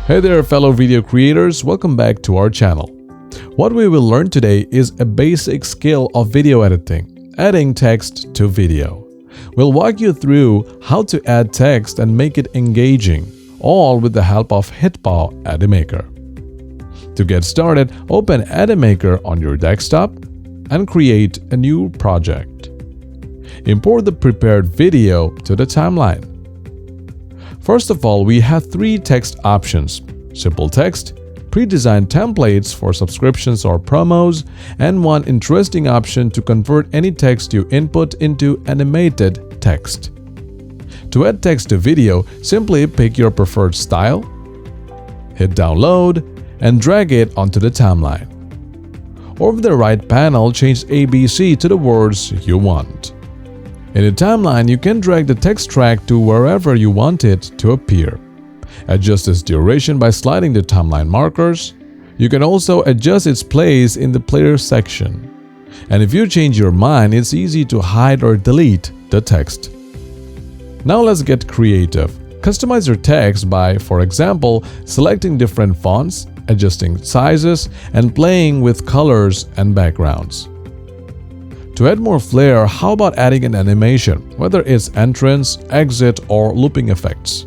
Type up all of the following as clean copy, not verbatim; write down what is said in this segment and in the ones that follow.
Hey there fellow video creators, welcome back to our channel. What we will learn today is a basic skill of video editing, adding text to video. We'll walk you through how to add text and make it engaging, all with the help of Edimakor. To get started, open Edimakor on your desktop and create a new project. Import the prepared video to the timeline. First of all, we have three text options: simple text, pre-designed templates for subscriptions or promos, and one interesting option to convert any text you input into animated text. To add text to video, simply pick your preferred style, hit download, and drag it onto the timeline. Over the right panel, change ABC to the words you want. In the timeline, you can drag the text track to wherever you want it to appear. Adjust its duration by sliding the timeline markers. You can also adjust its place in the player section. And if you change your mind, it's easy to hide or delete the text. Now let's get creative. Customize your text by, for example, selecting different fonts, adjusting sizes, and playing with colors and backgrounds. To add more flair, how about adding an animation, whether it's entrance, exit, or looping effects?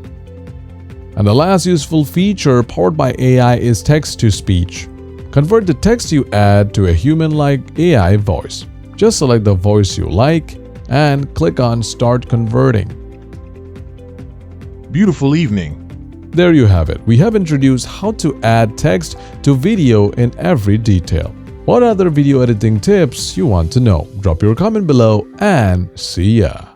And the last useful feature powered by AI is text-to-speech. Convert the text you add to a human-like AI voice. Just select the voice you like and click on Start Converting. Beautiful evening. There you have it. We have introduced how to add text to video in every detail. What other video editing tips you want to know? Drop your comment below and see ya!